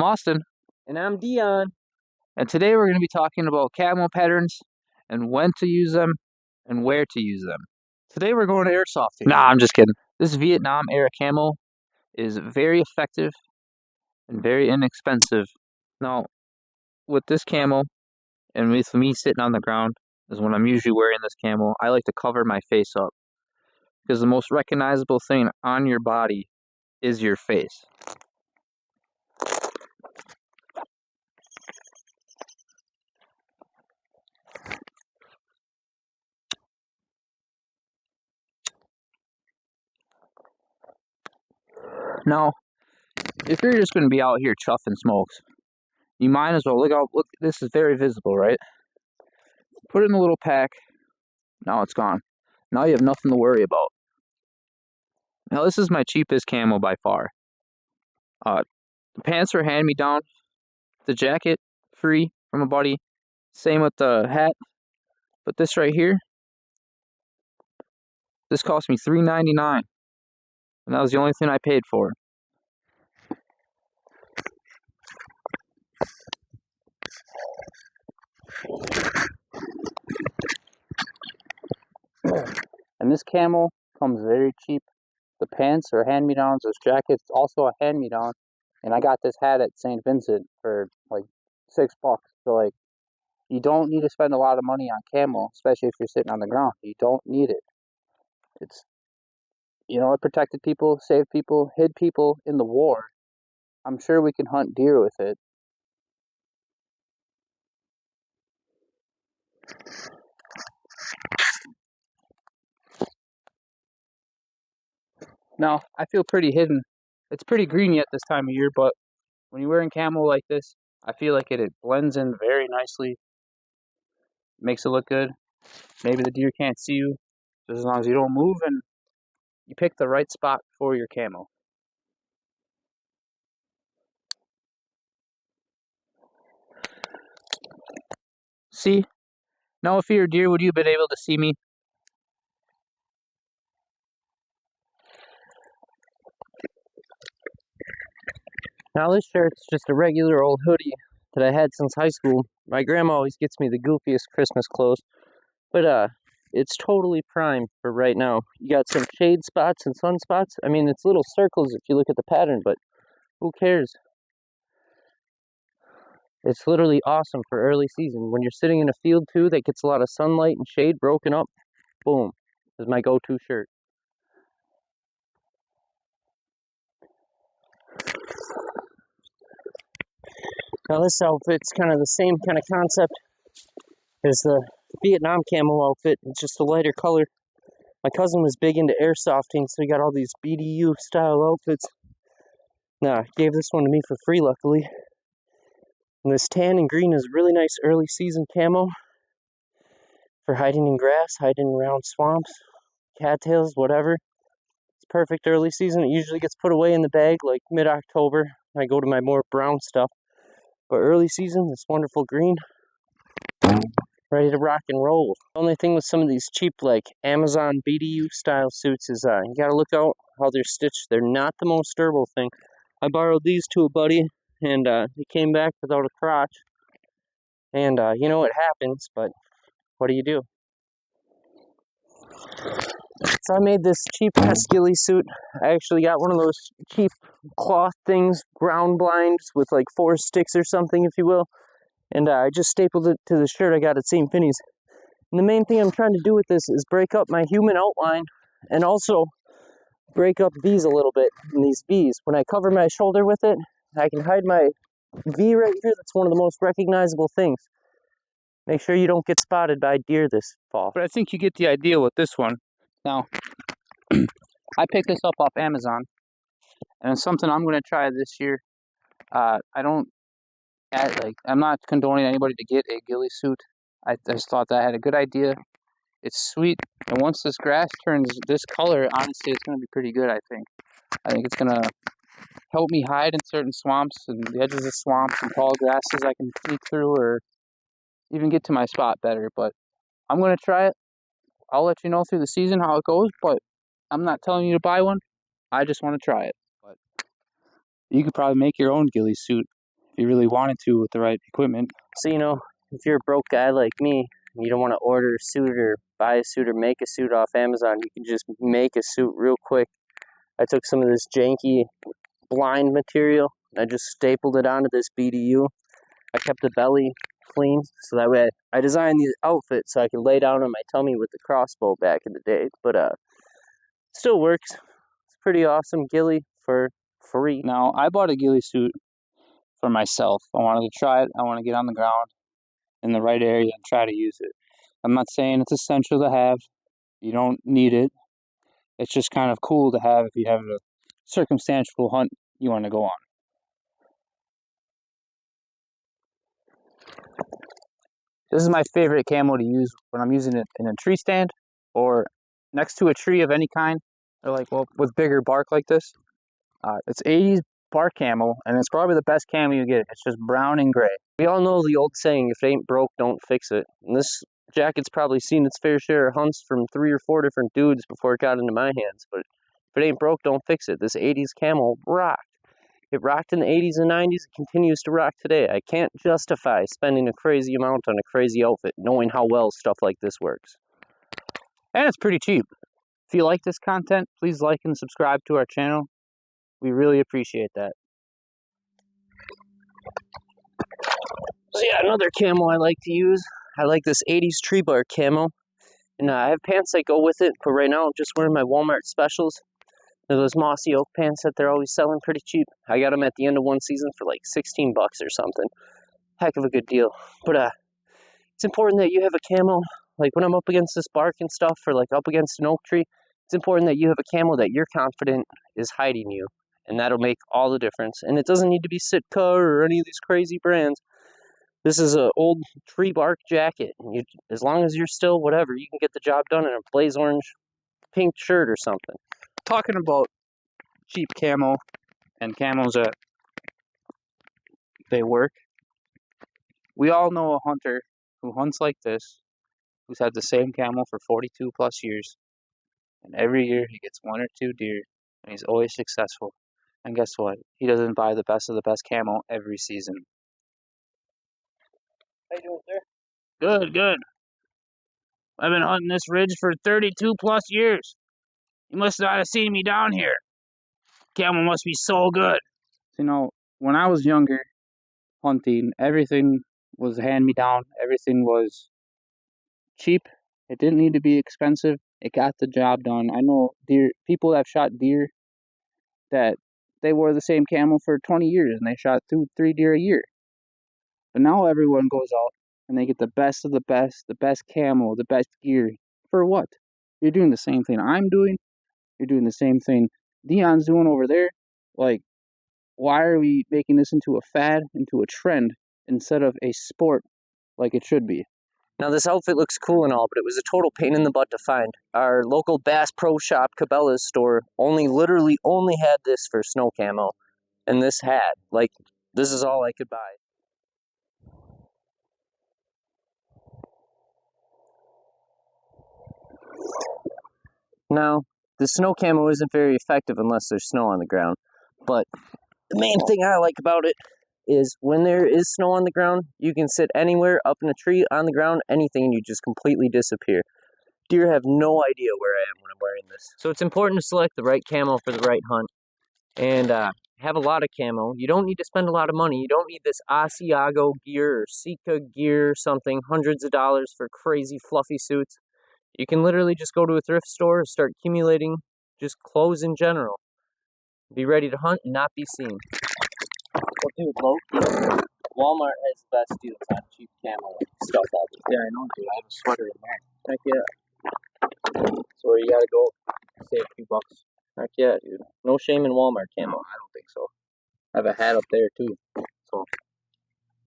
I'm Austin. And I'm Dion. And today we're going to be talking about camo patterns and when to use them and where to use them. Today we're going to airsofting. Nah, I'm just kidding. This Vietnam era camo is very effective and very inexpensive. Now, with this camo and with me sitting on the ground is when I'm usually wearing this camo, I like to cover my face up because the most recognizable thing on your body is your face. Now, if you're just going to be out here chuffing smokes, you might as well look, this is very visible, right? Put it in a little pack. Now it's gone. Now you have nothing to worry about. Now this is my cheapest camo by far. The pants are hand-me-down. The jacket, free from a buddy. Same with the hat. But this right here, this cost me $3.99. And that was the only thing I paid for. And this camo comes very cheap. The pants are hand-me-downs. This jacket's also a hand-me-down. And I got this hat at St. Vincent for like $6. So like, you don't need to spend a lot of money on camo, especially if you're sitting on the ground. You don't need it. It's, it protected people, saved people, hid people in the war. I'm sure we can hunt deer with it. Now, I feel pretty hidden. It's pretty green yet this time of year, but when you're wearing camo like this, I feel like it blends in very nicely. Makes it look good. Maybe the deer can't see you, just as long as you don't move and you pick the right spot for your camo. See? Now if you're a deer, would you have been able to see me? Now this shirt's just a regular old hoodie that I had since high school. My grandma always gets me the goofiest Christmas clothes, but it's totally prime for right now. You got some shade spots and sun spots. I mean, it's little circles if you look at the pattern, but who cares? It's literally awesome for early season. When you're sitting in a field too that gets a lot of sunlight and shade broken up, boom, this is my go-to shirt. Now this outfit's kind of the same kind of concept as the Vietnam camo outfit. It's just a lighter color. My cousin was big into airsofting, so he got all these BDU style outfits. Nah, gave this one to me for free, luckily. And this tan and green is really nice early season camo for hiding in grass, hiding around swamps, cattails, whatever. It's perfect early season. It usually gets put away in the bag like mid-October. I go to my more brown stuff. But early season, this wonderful green, ready to rock and roll. The only thing with some of these cheap like Amazon BDU style suits is you gotta look out how they're stitched. They're not the most durable thing. I borrowed these to a buddy and he came back without a crotch. And it happens, but what do you do? So I made this cheap ghillie suit. I actually got one of those cheap cloth things, ground blinds with like 4 sticks or something, if you will. And I just stapled it to the shirt I got at St. Finney's. And the main thing I'm trying to do with this is break up my human outline and also break up these a little bit in these V's. When I cover my shoulder with it, I can hide my V right here. That's one of the most recognizable things. Make sure you don't get spotted by deer this fall. But I think you get the idea with this one. Now, I picked this up off Amazon, and it's something I'm going to try this year. I'm not condoning anybody to get a ghillie suit. I just thought that I had a good idea. It's sweet, and once this grass turns this color, honestly, it's going to be pretty good, I think. I think it's going to help me hide in certain swamps and the edges of swamps and tall grasses I can sneak through or even get to my spot better. But I'm going to try it. I'll let you know through the season how it goes, but I'm not telling you to buy one. I just want to try it. But you could probably make your own ghillie suit you really wanted to with the right equipment. So, you know, if you're a broke guy like me, and you don't want to order a suit or buy a suit or make a suit off Amazon, you can just make a suit real quick. I took some of this janky blind material, and I just stapled it onto this BDU. I kept the belly clean, so that way I designed the outfit so I could lay down on my tummy with the crossbow back in the day, but still works. It's pretty awesome ghillie for free. Now, I bought a ghillie suit for myself. I wanted to try it. I want to get on the ground in the right area and try to use it. I'm not saying it's essential to have. You don't need it. It's just kind of cool to have if you have a circumstantial hunt you want to go on. This is my favorite camo to use when I'm using it in a tree stand or next to a tree of any kind, or like, well, with bigger bark like this. It's 80s bark camo, and it's probably the best camo you get. It's just brown and gray. We all know the old saying, if it ain't broke, don't fix it. And this jacket's probably seen its fair share of hunts from 3 or 4 different dudes before it got into my hands, but if it ain't broke, don't fix it. This 80s camo rocked. It rocked in the 80s and 90s. It continues to rock today. I can't justify spending a crazy amount on a crazy outfit, knowing how well stuff like this works. And it's pretty cheap. If you like this content, please like and subscribe to our channel. We really appreciate that. So yeah, another camo I like to use. I like this 80s tree bark camo. And I have pants that go with it, but right now I'm just wearing my Walmart specials. They're those mossy oak pants that they're always selling pretty cheap. I got them at the end of one season for like 16 bucks or something. Heck of a good deal. But it's important that you have a camo. Like when I'm up against this bark and stuff, or like up against an oak tree, it's important that you have a camo that you're confident is hiding you. And that'll make all the difference. And it doesn't need to be Sitka or any of these crazy brands. This is an old tree bark jacket. And as long as you're still whatever, you can get the job done in a blaze orange pink shirt or something. Talking about cheap camo and camos that they work, we all know a hunter who hunts like this, who's had the same camo for 42 plus years, and every year he gets 1 or 2 deer, and he's always successful. And guess what? He doesn't buy the best of the best camo every season. How you doing, sir? Good, good. I've been hunting this ridge for 32 plus years. You must not have seen me down here. Camo must be so good. You know, when I was younger, hunting, everything was hand-me-down. Everything was cheap. It didn't need to be expensive. It got the job done. I know people that have shot deer that they wore the same camo for 20 years and they shot 2, 3 deer a year. But now everyone goes out and they get the best of the best camo, the best gear. For what? You're doing the same thing I'm doing. You're doing the same thing Dion's doing over there. Like, why are we making this into a fad, into a trend, instead of a sport like it should be? Now this outfit looks cool and all, but it was a total pain in the butt to find. Our local Bass Pro Shop, Cabela's store, literally only had this for snow camo. And this had. Like, this is all I could buy. Now, the snow camo isn't very effective unless there's snow on the ground. But the main thing I like about it is when there is snow on the ground, you can sit anywhere, up in a tree, on the ground, anything, and you just completely disappear. Deer have no idea where I am when I'm wearing this. So it's important to select the right camo for the right hunt. And have a lot of camo. You don't need to spend a lot of money. You don't need this Asiago gear or Sika gear or something, hundreds of dollars for crazy fluffy suits. You can literally just go to a thrift store and start accumulating just clothes in general. Be ready to hunt and not be seen. Well, dude, low-key, Walmart has the best deals on cheap camo stuff out there. Yeah, I know, dude. I have a sweater in there. Heck yeah. That's where you gotta go. Save a few bucks. Heck yeah, dude. No shame in Walmart camo. I don't think so. I have a hat up there, too. So